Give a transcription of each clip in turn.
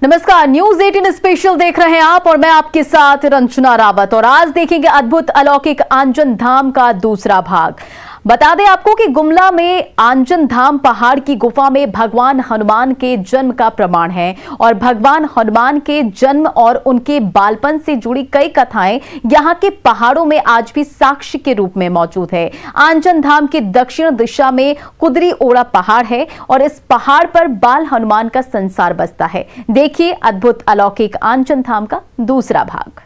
नमस्कार, news 18 special देख रहे हैं आप और मैं आपके साथ रंजना रावत। और आज देखेंगे अद्भुत अलौकिक आंजन धाम का दूसरा भाग। बता दें आपको कि गुमला में आंजन धाम पहाड़ की गुफा में भगवान हनुमान के जन्म का प्रमाण है और भगवान हनुमान के जन्म और उनके बालपन से जुड़ी कई कथाएं यहां के पहाड़ों में आज भी साक्ष्य के रूप में मौजूद है। आंजन धाम के दक्षिण दिशा में कुदरी ओड़ा पहाड़ है और इस पहाड़ पर बाल हनुमान का संसार बसता है। देखिए अद्भुत अलौकिक आंजन धाम का दूसरा भाग।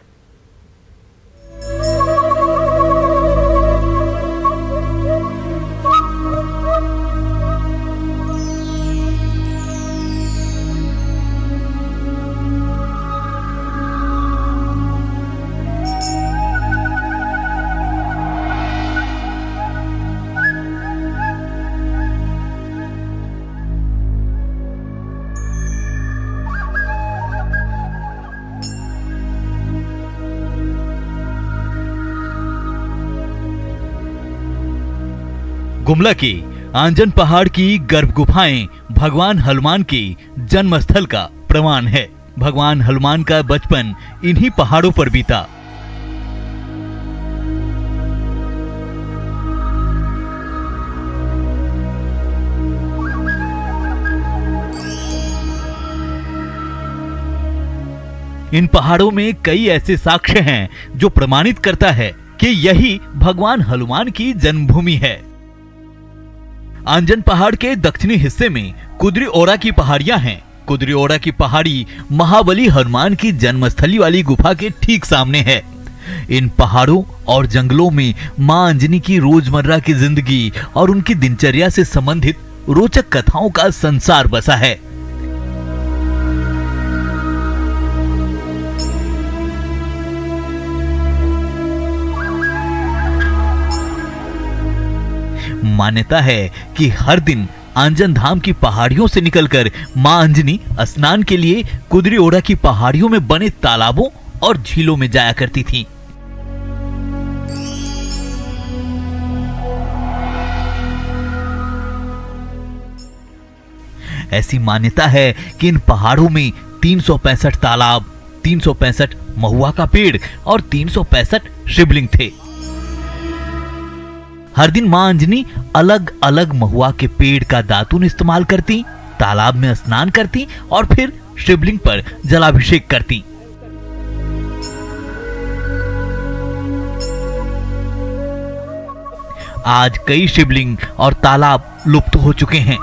गुमला की आंजन पहाड़ की गर्भ गुफाएं भगवान हनुमान के जन्म स्थल का प्रमाण है। भगवान हनुमान का बचपन इन्हीं पहाड़ों पर बीता। इन पहाड़ों में कई ऐसे साक्ष्य हैं जो प्रमाणित करता है कि यही भगवान हनुमान की जन्मभूमि है। आंजन पहाड़ के दक्षिणी हिस्से में कुदरी ओड़ा की पहाड़ियां हैं। कुदरी ओड़ा की पहाड़ी महाबली हनुमान की जन्मस्थली वाली गुफा के ठीक सामने है। इन पहाड़ों और जंगलों में मां अंजनी की रोजमर्रा की जिंदगी और उनकी दिनचर्या से संबंधित रोचक कथाओं का संसार बसा है। मान्यता है कि हर दिन आंजन धाम की पहाड़ियों से निकलकर मां अंजनी स्नान के लिए कुदरी ओड़ा की पहाड़ियों में बने तालाबों और झीलों में जाया करती थीं। ऐसी मान्यता है कि इन पहाड़ों में 365 तालाब, 365 महुआ का पेड़ और 365 शिवलिंग थे। हर दिन मां अंजनी अलग अलग महुआ के पेड़ का दातून इस्तेमाल करती, तालाब में स्नान करती और फिर शिवलिंग पर जलाभिषेक करती। आज कई शिवलिंग और तालाब लुप्त हो चुके हैं।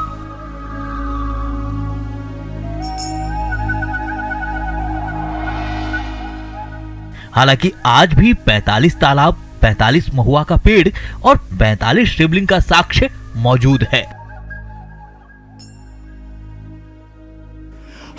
हालांकि आज भी 45 तालाब, 45 महुआ का पेड़ और 45 शिवलिंग का साक्ष्य मौजूद है।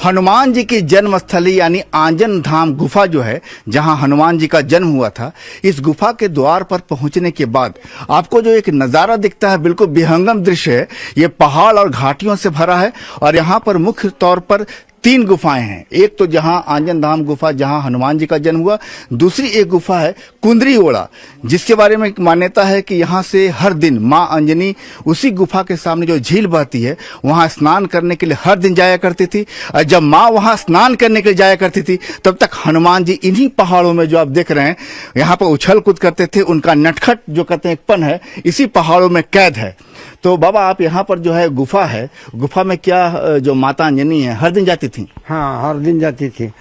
हनुमान जी की जन्मस्थली यानी आंजन धाम गुफा जो है, जहां हनुमान जी का जन्म हुआ था, इस गुफा के द्वार पर पहुंचने के बाद आपको जो एक नजारा दिखता है, बिल्कुल विहंगम दृश्य है। ये पहाड़ और घाटियों से भरा है और यहाँ पर मुख्य तौर पर 3 गुफाएं हैं। एक तो जहां आंजन धाम गुफा जहां हनुमान जी का जन्म हुआ, दूसरी एक गुफा है कुंदरी ओड़ा, जिसके बारे में मान्यता है कि यहां से हर दिन मां अंजनी उसी गुफा के सामने जो झील बहती है वहां स्नान करने के लिए हर दिन जाया करती थी। और जब मां वहां स्नान करने के लिए जाया करती थी तब तक हनुमान जी इन्हीं पहाड़ों में जो आप देख रहे हैं यहाँ पर उछल कूद करते थे। उनका नटखट जो कहते हैं पन है, इसी पहाड़ों में कैद है। तो बाबा, आप यहाँ पर जो है गुफा है, गुफा में क्या जो माता अंजनी है हर दिन जाती थी? हाँ, हर दिन जाती थी।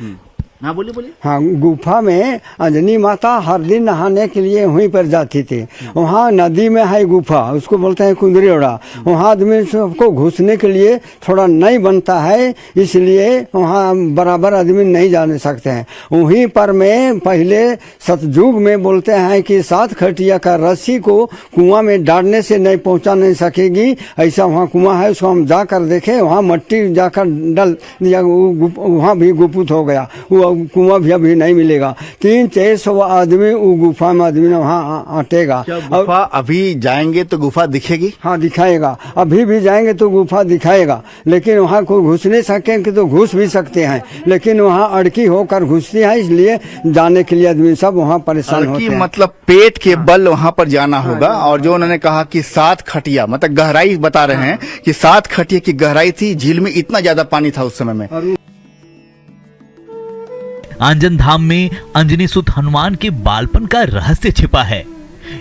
हाँ, बोलिए। हाँ, गुफा में अंजनी माता हर दिन नहाने के लिए वहीं पर जाती थी। वहाँ नदी में है गुफा, उसको बोलते हैं कुंदरी ओड़ा। वहाँ आदमी सबको घुसने के लिए थोड़ा नहीं बनता है, इसलिए वहाँ बराबर आदमी नहीं जाने सकते हैं। वहीं पर में पहले सतयुग में बोलते हैं कि 7 खटिया का रस्सी को कुआं में डालने से नहीं पहुंचा नहीं सकेगी। ऐसा वहाँ कुआं है, उसको हम जाकर देखे, वहाँ मट्टी जाकर डाल दिया, वहाँ भी गुप्त हो गया। वो कुआं भी अभी नहीं मिलेगा। 300-400 आदमी वो गुफा में आदमी वहाँ आटेगा। गुफा अभी जाएंगे तो गुफा दिखेगी? हाँ, दिखाएगा। अभी भी जाएंगे तो गुफा दिखाएगा, लेकिन वहाँ कोई घुस नहीं सकेंगे तो घुस भी सकते हैं, लेकिन वहाँ अड़की होकर घुसती है, इसलिए जाने के लिए आदमी सब वहाँ परेशान होते हैं। मतलब पेट के बल वहाँ पर जाना होगा। और जो उन्होंने कहा कि 7 खटिया, मतलब गहराई बता रहे हैं कि 7 खटिया की गहराई थी। झील में इतना ज्यादा पानी था उस समय में। आंजन धाम में अंजनी सुत हनुमान के बालपन का रहस्य छिपा है।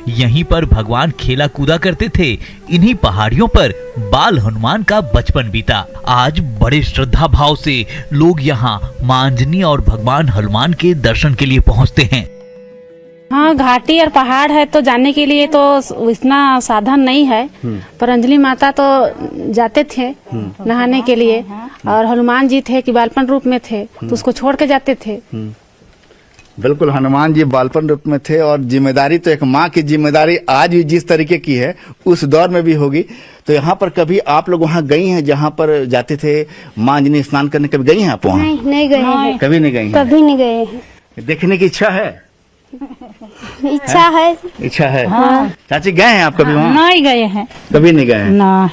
यहीं पर भगवान खेला कूदा करते थे। इन्हीं पहाड़ियों पर बाल हनुमान का बचपन बीता। आज बड़े श्रद्धा भाव से लोग यहाँ मां अंजनी और भगवान हनुमान के दर्शन के लिए पहुँचते हैं। हाँ, घाटी और पहाड़ है तो जाने के लिए तो इतना साधन नहीं है, पर अंजलि माता तो जाते थे नहाने के लिए, और हनुमान जी थे कि बालपन रूप में थे तो उसको छोड़ के जाते थे। बिल्कुल, हनुमान जी बालपन रूप में थे और जिम्मेदारी तो एक माँ की जिम्मेदारी आज भी जिस तरीके की है उस दौर में भी होगी। तो यहाँ पर कभी आप लोग वहाँ गई हैं जहाँ पर जाते थे माँ अंजनी स्नान करने, कभी गई हैं आप वहाँ? नहीं गए हैं। कभी नहीं गई हैं? कभी नहीं गए हैं। देखने की इच्छा है? इच्छा है। इच्छा है। हाँ। चाची गए हैं आप कभी वहाँ? नहीं गए हैं। कभी नहीं गए हैं? ना,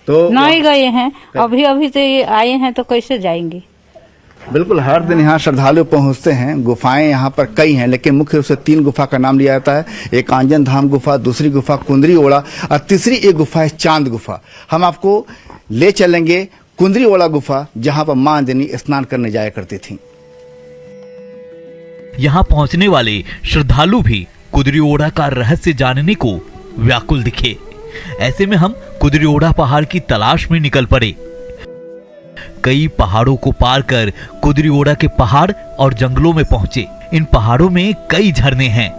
तो नहीं गए हैं। अभी अभी तो आए हैं तो कैसे जाएंगे। बिल्कुल, हर दिन यहाँ श्रद्धालु पहुँचते हैं। गुफाएं यहाँ पर कई हैं, लेकिन मुख्य रूप से 3 गुफा का नाम लिया जाता है। एक आंजन धाम गुफा, दूसरी गुफा कुंदरी ओड़ा और तीसरी एक गुफा है चांद गुफा। हम आपको ले चलेंगे कुंदरी ओड़ा गुफा, जहाँ पर मां अंजनी स्नान करने जाया करती थी। यहाँ पहुंचने वाले श्रद्धालु भी कुदरी ओड़ा का रहस्य जानने को व्याकुल दिखे। ऐसे में हम कुदरी ओड़ा पहाड़ की तलाश में निकल पड़े। कई पहाड़ों को पार कर कुदरी ओड़ा के पहाड़ और जंगलों में पहुंचे। इन पहाड़ों में कई झरने हैं।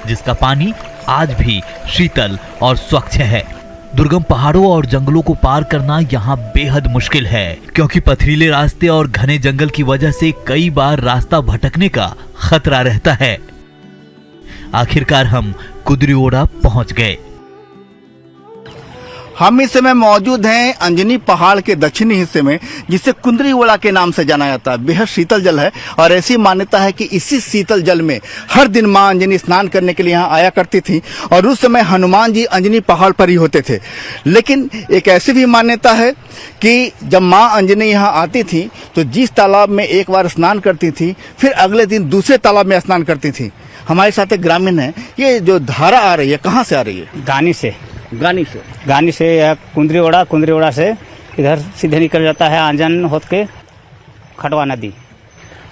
जिसका पानी आज भी शीतल और स्वच्छ है। दुर्गम पहाड़ों और जंगलों को पार करना यहाँ बेहद मुश्किल है, क्योंकि पथरीले रास्ते और घने जंगल की वजह से कई बार रास्ता भटकने का खतरा रहता है। आखिरकार हम कुदरी ओड़ा पहुंच गए। हम इस समय मौजूद हैं अंजनी पहाड़ के दक्षिणी हिस्से में, जिसे कुंदरी ओड़ा के नाम से जाना जाता है। बेहद शीतल जल है और ऐसी मान्यता है कि इसी शीतल जल में हर दिन मां अंजनी स्नान करने के लिए यहाँ आया करती थी और उस समय हनुमान जी अंजनी पहाड़ पर ही होते थे। लेकिन एक ऐसी भी मान्यता है कि जब मां अंजनी यहाँ आती थी तो जिस तालाब में एक बार स्नान करती थी, फिर अगले दिन दूसरे तालाब में स्नान करती थी। हमारे साथ एक ग्रामीण है। ये जो धारा आ रही है कहाँ से आ रही है? गानी से या कुंदरी ओड़ा से इधर सीधे निकल जाता है आंजन होत के खटवा नदी।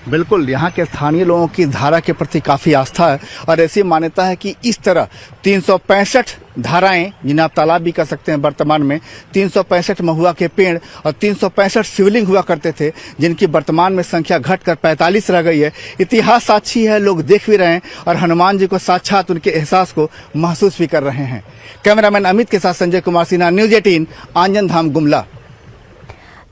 बिल्कुल, यहाँ के स्थानीय लोगों की धारा के प्रति काफी आस्था है और ऐसी मान्यता है कि इस तरह 365 धाराएं, जिन्हें आप तालाब भी कह सकते हैं, वर्तमान में 365 महुआ के पेड़ और 365 शिवलिंग हुआ करते थे, जिनकी वर्तमान में संख्या घटकर 45 रह गई है। इतिहास साक्षी है, लोग देख भी रहे हैं और हनुमान जी को साक्षात उनके एहसास को महसूस भी कर रहे हैं। कैमरामैन अमित के साथ संजय कुमार सिन्हा, न्यूज 18, आंजन धाम गुमला।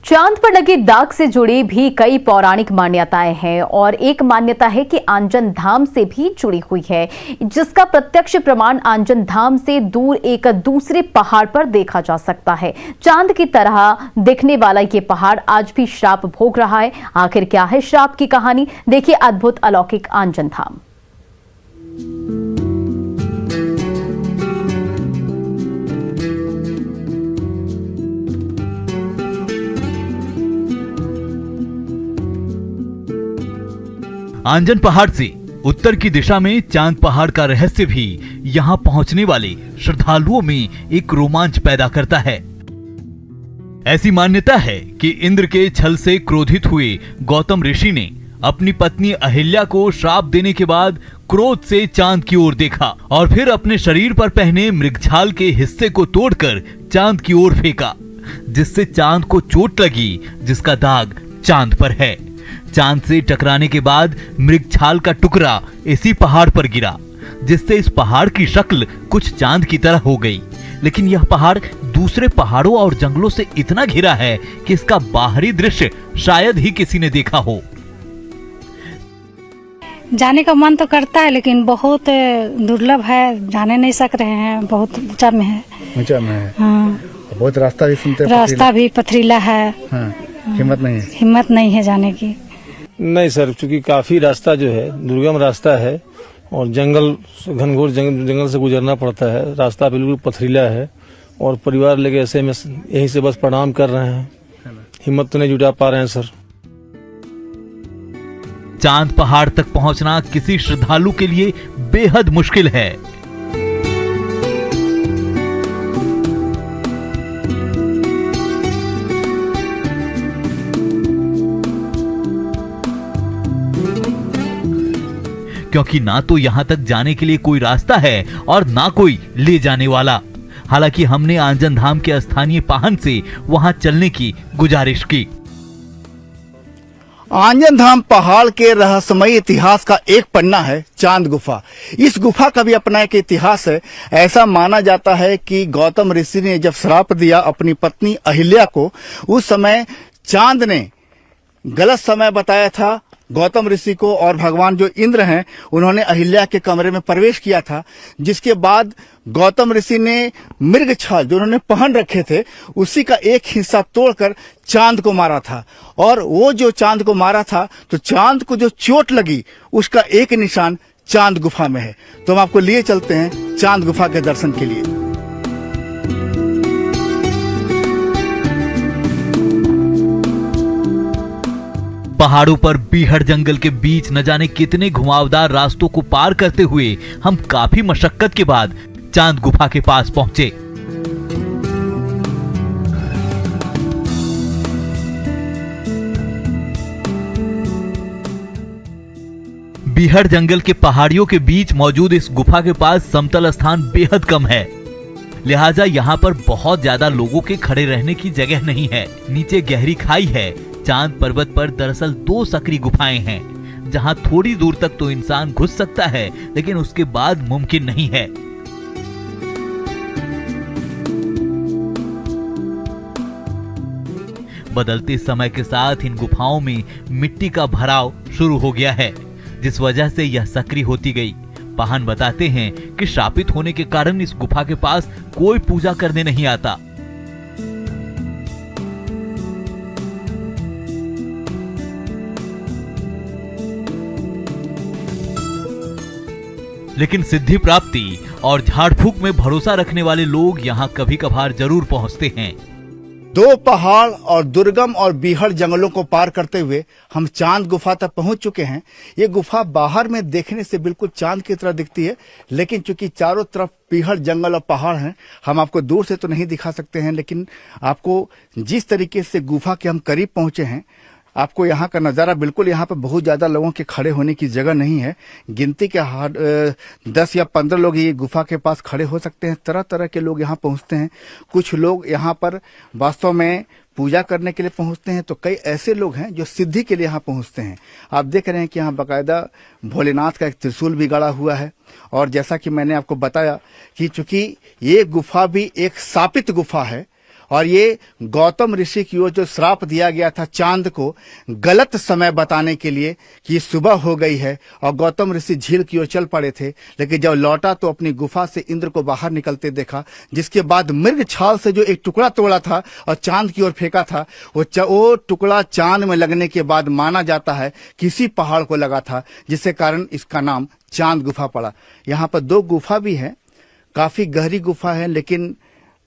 चांद पर लगे दाग से जुड़ी भी कई पौराणिक मान्यताएं हैं और एक मान्यता है कि आंजन धाम से भी जुड़ी हुई है, जिसका प्रत्यक्ष प्रमाण आंजन धाम से दूर एक दूसरे पहाड़ पर देखा जा सकता है। चांद की तरह दिखने वाला ये पहाड़ आज भी श्राप भोग रहा है। आखिर क्या है श्राप की कहानी? देखिए अद्भुत अलौकिक आंजन धाम। आंजन पहाड़ से उत्तर की दिशा में चांद पहाड़ का रहस्य भी यहाँ पहुंचने वाले श्रद्धालुओं में एक रोमांच पैदा करता है। ऐसी मान्यता है कि इंद्र के छल से क्रोधित हुए गौतम ऋषि ने अपनी पत्नी अहिल्या को श्राप देने के बाद क्रोध से चांद की ओर देखा और फिर अपने शरीर पर पहने मृगछाल के हिस्से को तोड़कर चांद की ओर फेंका, जिससे चांद को चोट लगी, जिसका दाग चांद पर है। चांद से टकराने के बाद मृगछाल का टुकड़ा इसी पहाड़ पर गिरा, जिससे इस पहाड़ की शक्ल कुछ चांद की तरह हो गई। लेकिन यह पहाड़ दूसरे पहाड़ों और जंगलों से इतना घिरा है कि इसका बाहरी दृश्य शायद ही किसी ने देखा हो। जाने का मन तो करता है, लेकिन बहुत दुर्लभ है, जाने नहीं सक रहे हैं। बहुत ऊंचा में है। ऊंचा में है। हाँ, बहुत रास्ता भी सुनते हैं, रास्ता भी पथरीला है। हाँ, हिम्मत नहीं है जाने की। नहीं सर, क्योंकि काफी रास्ता जो है दुर्गम रास्ता है और जंगल, घनघोर जंगल से गुजरना पड़ता है। रास्ता बिल्कुल पथरीला है और परिवार लेके ऐसे में यहीं से बस प्रणाम कर रहे हैं। हिम्मत तो नहीं जुटा पा रहे हैं सर। चांद पहाड़ तक पहुंचना किसी श्रद्धालु के लिए बेहद मुश्किल है। क्योंकि ना तो यहां तक जाने के लिए कोई रास्ता है और ना कोई ले जाने वाला। हालांकि हमने आंजन धाम के स्थानीय पाहन से वहां चलने की गुजारिश की। आंजन धाम पहाड़ के रहस्यमय इतिहास का एक पन्ना है चांद गुफा। इस गुफा का भी अपना एक इतिहास है। ऐसा माना जाता है कि गौतम ऋषि ने जब श्राप दिया अपनी पत्नी अहिल्या को, उस समय चांद ने गलत समय बताया था गौतम ऋषि को, और भगवान जो इंद्र हैं उन्होंने अहिल्या के कमरे में प्रवेश किया था, जिसके बाद गौतम ऋषि ने मृग छाल जो उन्होंने पहन रखे थे उसी का एक हिस्सा तोड़कर चांद को मारा था। और वो जो चांद को मारा था तो चांद को जो चोट लगी उसका एक निशान चांद गुफा में है। तो हम आपको लिए चलते हैं चांद गुफा के दर्शन के लिए। पहाड़ों पर बीहड़ जंगल के बीच न जाने कितने घुमावदार रास्तों को पार करते हुए हम काफी मशक्कत के बाद चांद गुफा के पास पहुंचे। बीहड़ जंगल के पहाड़ियों के बीच मौजूद इस गुफा के पास समतल स्थान बेहद कम है, लिहाजा यहाँ पर बहुत ज्यादा लोगों के खड़े रहने की जगह नहीं है। नीचे गहरी खाई है। चांद पर्वत पर दरअसल 2 सकरी गुफाएं हैं, जहां थोड़ी दूर तक तो इंसान घुस सकता है, लेकिन उसके बाद मुमकिन नहीं है। बदलते समय के साथ इन गुफाओं में मिट्टी का भराव शुरू हो गया है, जिस वजह से यह सकरी होती गई। पाहन बताते हैं कि श्रापित होने के कारण इस गुफा के पास कोई पूजा करने नहीं आता। लेकिन सिद्धि प्राप्ति और झाड़ फूक में भरोसा रखने वाले लोग यहाँ कभी कभार जरूर पहुंचते हैं। 2 पहाड़ और दुर्गम और बीहड़ जंगलों को पार करते हुए हम चांद गुफा तक पहुंच चुके हैं। ये गुफा बाहर में देखने से बिल्कुल चांद की तरह दिखती है, लेकिन चूंकि चारों तरफ बीहड़ जंगल और पहाड़ हैं, हम आपको दूर से तो नहीं दिखा सकते हैं। लेकिन आपको जिस तरीके से गुफा के हम करीब पहुंचे हैं, आपको यहाँ का नज़ारा बिल्कुल, यहाँ पर बहुत ज़्यादा लोगों के खड़े होने की जगह नहीं है। गिनती के 10 या 15 लोग ये गुफा के पास खड़े हो सकते हैं। तरह तरह के लोग यहाँ पहुँचते हैं। कुछ लोग यहाँ पर वास्तव में पूजा करने के लिए पहुँचते हैं, तो कई ऐसे लोग हैं जो सिद्धि के लिए यहाँ पहुँचते हैं। आप देख रहे हैं कि यहाँ बाकायदा भोलेनाथ का एक त्रिशूल भी गड़ा हुआ है। और जैसा कि मैंने आपको बताया कि चूंकि ये गुफा भी एक शापित गुफा है, और ये गौतम ऋषि की ओर जो श्राप दिया गया था चांद को गलत समय बताने के लिए कि सुबह हो गई है, और गौतम ऋषि झील की ओर चल पड़े थे। लेकिन जब लौटा तो अपनी गुफा से इंद्र को बाहर निकलते देखा, जिसके बाद मृग छाल से जो एक टुकड़ा तोड़ा था और चांद की ओर फेंका था, वो टुकड़ा चांद में लगने के बाद माना जाता है किसी पहाड़ को लगा था, जिसके कारण इसका नाम चांद गुफा पड़ा। यहाँ पर 2 गुफा भी है, काफी गहरी गुफा है, लेकिन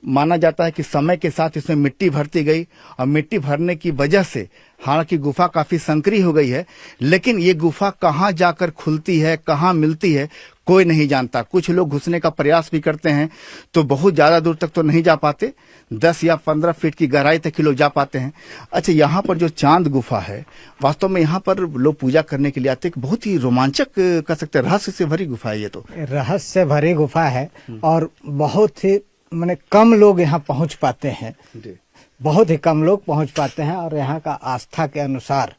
माना जाता है कि समय के साथ इसमें मिट्टी भरती गई, और मिट्टी भरने की वजह से हालांकि गुफा काफी संकरी हो गई है, लेकिन ये गुफा कहाँ जाकर खुलती है, कहाँ मिलती है, कोई नहीं जानता। कुछ लोग घुसने का प्रयास भी करते हैं तो बहुत ज्यादा दूर तक तो नहीं जा पाते, 10 या 15 फीट की गहराई तक ही लोग जा पाते हैं। अच्छा, यहाँ पर जो चांद गुफा है, वास्तव में यहाँ पर लोग पूजा करने के लिए आते हैं। बहुत ही रोमांचक कह सकते हैं, रहस्य से भरी गुफा है। ये तो रहस्य से भरी गुफा है और बहुत ही माने कम लोग यहाँ पहुँच पाते हैं, बहुत ही कम लोग पहुँच पाते हैं। और यहाँ का आस्था के अनुसार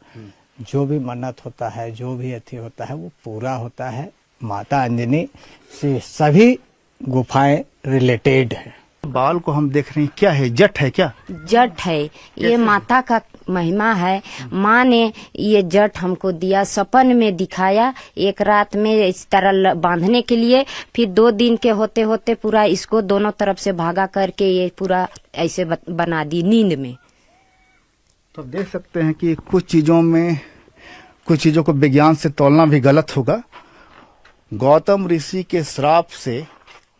जो भी मन्नत होता है, जो भी अति होता है, वो पूरा होता है। माता अंजनी से सभी गुफाएं रिलेटेड है। बाल को हम देख रहे हैं, क्या है? जट है क्या? जट है, ये माता का महिमा है। माँ ने ये जट हमको दिया, सपन में दिखाया, एक रात में इस तरह बांधने के लिए। फिर 2 दिन के होते होते पूरा इसको दोनों तरफ से भागा करके ये पूरा ऐसे बना दी नींद में। तो देख सकते हैं कि कुछ चीजों को विज्ञान से तोलना भी गलत होगा। गौतम ऋषि के श्राप से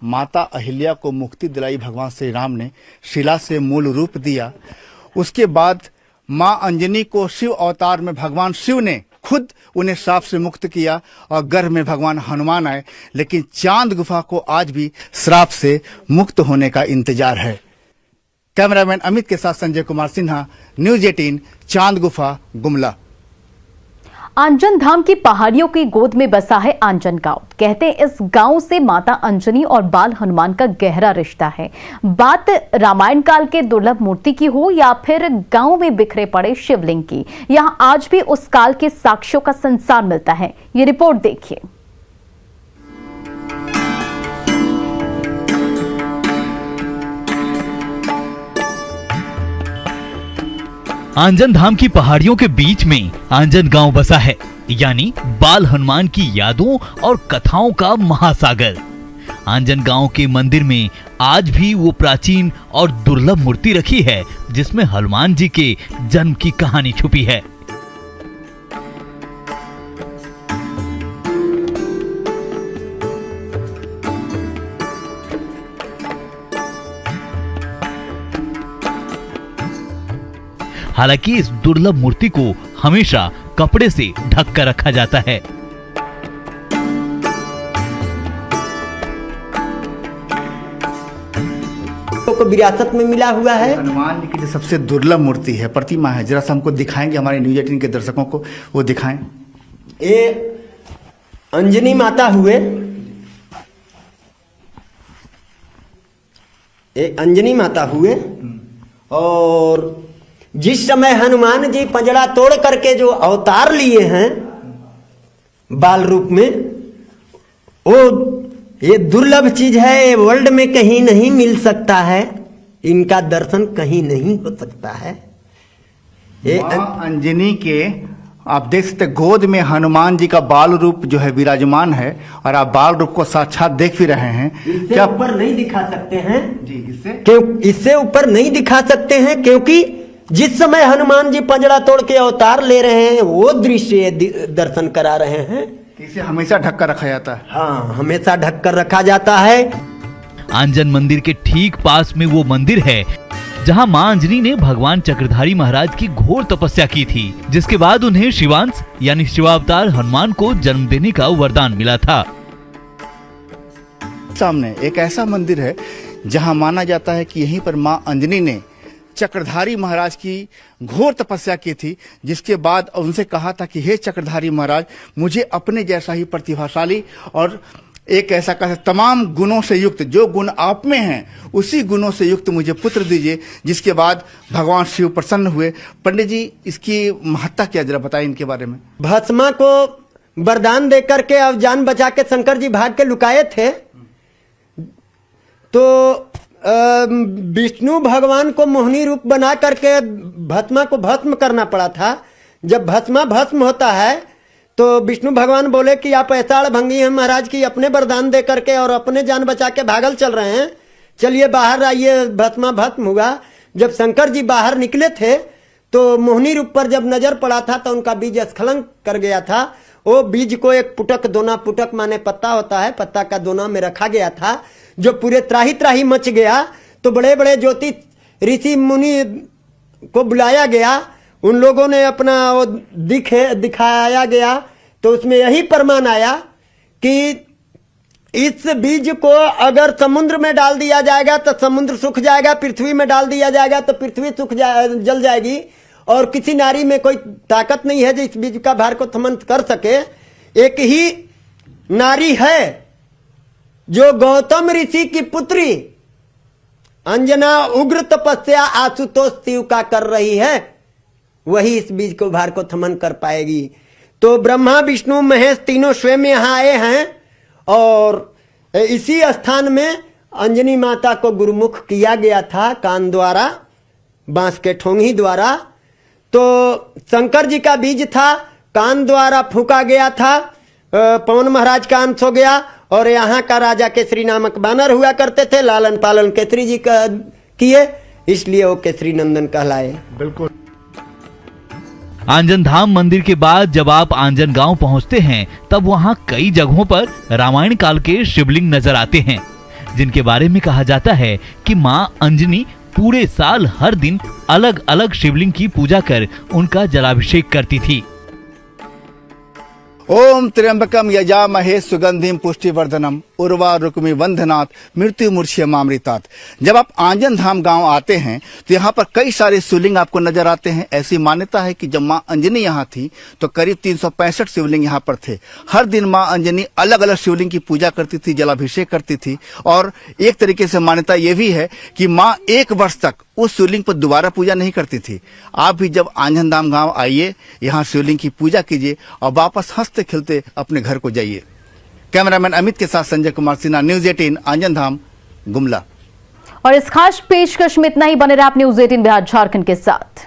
माता अहिल्या को मुक्ति दिलाई भगवान श्री राम ने, शिला से मूल रूप दिया। उसके बाद मां अंजनी को शिव अवतार में भगवान शिव ने खुद उन्हें श्राप से मुक्त किया और गर्भ में भगवान हनुमान आए, लेकिन चांद गुफा को आज भी श्राप से मुक्त होने का इंतजार है। कैमरामैन अमित के साथ संजय कुमार सिन्हा, न्यूज 18, चांद गुफा, गुमला। आंजन धाम की पहाड़ियों की गोद में बसा है आंजन गांव। कहते हैं इस गांव से माता अंजनी और बाल हनुमान का गहरा रिश्ता है। बात रामायण काल के दुर्लभ मूर्ति की हो या फिर गांव में बिखरे पड़े शिवलिंग की, यहां आज भी उस काल के साक्ष्यों का संसार मिलता है। ये रिपोर्ट देखिए। आंजन धाम की पहाड़ियों के बीच में आंजन गांव बसा है, यानी बाल हनुमान की यादों और कथाओं का महासागर। आंजन गांव के मंदिर में आज भी वो प्राचीन और दुर्लभ मूर्ति रखी है जिसमें हनुमान जी के जन्म की कहानी छुपी है। हालांकि इस दुर्लभ मूर्ति को हमेशा कपड़े से ढक कर रखा जाता है। को विरासत में मिला हुआ है। हनुमान जी की जो सबसे दुर्लभ मूर्ति है, प्रतिमा है, जरा सा हमको दिखाएंगे, हमारे न्यूज 18 के दर्शकों को वो दिखाएं। ये अंजनी माता हुए, ये अंजनी माता हुए, और जिस समय हनुमान जी पंजड़ा तोड़ करके जो अवतार लिए हैं बाल रूप में, वो ये दुर्लभ चीज है, ये वर्ल्ड में कहीं नहीं मिल सकता है, इनका दर्शन कहीं नहीं हो सकता है। ये अंजनी के आप देख सकते गोद में हनुमान जी का बाल रूप जो है विराजमान है, और आप बाल रूप को साक्षात देख भी रहे हैं। क्या ऊपर नहीं दिखा सकते हैं जी? इससे ऊपर नहीं दिखा सकते हैं, क्योंकि जिस समय हनुमान जी पंजड़ा तोड़ के अवतार ले रहे हैं वो दृश्य दर्शन करा रहे हैं। इसे हमेशा ढक कर रखा जाता है। हाँ, हमेशा ढक कर रखा जाता है। आंजन मंदिर के ठीक पास में वो मंदिर है जहां मां अंजनी ने भगवान चक्रधारी महाराज की घोर तपस्या की थी, जिसके बाद उन्हें शिवांश यानी शिवावतार हनुमान को जन्म देने का वरदान मिला था। सामने एक ऐसा मंदिर है जहां माना जाता है कि यहीं पर मां अंजनी ने चक्रधारी महाराज की घोर तपस्या की थी, जिसके बाद उनसे कहा था कि हे चक्रधारी महाराज, मुझे अपने जैसा ही प्रतिभाशाली और एक ऐसा कहा तमाम गुणों से युक्त, जो गुण आप में हैं उसी गुणों से युक्त मुझे पुत्र दीजिए। जिसके बाद भगवान शिव प्रसन्न हुए। पंडित जी, इसकी महत्ता क्या, जरा बताएं इनके बारे में। भस्मा को वरदान दे करके और जान बचा के शंकर जी भाग के लुकाए थे, तो विष्णु भगवान को मोहिनी रूप बना करके भस्मा को भस्म करना पड़ा था। जब भस्म होता है तो विष्णु भगवान बोले कि आप ऐसा अड़भंगी हैं महाराज की, अपने वरदान दे करके और अपने जान बचा के भागल चल रहे हैं, चलिए बाहर आइए, भस्म हुआ। जब शंकर जी बाहर निकले थे तो मोहिनी रूप पर जब नजर पड़ा था तो उनका बीज स्खलन कर गया था। वो बीज को एक पुटक दोना, पुटक माने पत्ता होता है, पत्ता का दोना में रखा गया था, जो पूरे त्राही त्राही मच गया। तो बड़े बड़े ज्योतिष ऋषि मुनि को बुलाया गया, उन लोगों ने अपना वो दिखाया गया, तो उसमें यही प्रमाण आया कि इस बीज को अगर समुद्र में डाल दिया जाएगा तो समुद्र सूख जाएगा, पृथ्वी में डाल दिया जाएगा तो पृथ्वी जल जाएगी, और किसी नारी में कोई ताकत नहीं है जो इस बीज का भार को थमन कर सके। एक ही नारी है जो गौतम ऋषि की पुत्री अंजना उग्र तपस्या आशुतोष शिव का कर रही है, वही इस बीज को भार को थमन कर पाएगी। तो ब्रह्मा विष्णु महेश तीनों स्वयं यहाँ आए हैं, और इसी स्थान में अंजनी माता को गुरुमुख किया गया था कान द्वारा, बांस के ठोंगी द्वारा। तो शंकर जी का बीज था, कान द्वारा फूका गया था, पवन महाराज का अंश हो गया, और यहाँ का राजा केसरी नामक बानर हुआ करते थे, लालन पालन केसरी जी का किए, इसलिए वो केसरी नंदन कहलाए। बिल्कुल। आंजन धाम मंदिर के बाद जब आप आंजन गांव पहुंचते हैं तब वहां कई जगहों पर रामायण काल के शिवलिंग नजर आते हैं, जिनके बारे में कहा जाता है कि मां अंजनी पूरे साल हर दिन अलग अलग शिवलिंग की पूजा कर उनका जलाभिषेक करती थी। ओम त्र्यंबकम यजामहे सुगंधिम पुष्टिवर्धनम उर्वा रुक्मी वंदनात् मृत्यु मूर्छियमामृतात्। जब आप आंजन धाम गांव आते हैं तो यहाँ पर कई सारे शिवलिंग आपको नजर आते हैं। ऐसी मान्यता है कि जब माँ अंजनी यहाँ थी तो करीब 365 शिवलिंग यहाँ पर थे। हर दिन माँ अंजनी अलग अलग शिवलिंग की पूजा करती थी, जलाभिषेक करती थी। और एक तरीके से मान्यता ये भी है कि माँ 1 वर्ष तक उस शिवलिंग पर दोबारा पूजा नहीं करती थी। आप भी जब आंजन धाम गांव आइए, यहाँ शिवलिंग की पूजा कीजिए और वापस हंसते खिलते अपने घर को जाइए। कैमरामैन अमित के साथ संजय कुमार सिन्हा, न्यूज 18 आंजन धाम गुमला। और इस खास पेशकश में इतना ही। बने रहे आप न्यूज 18 बिहार झारखंड के साथ।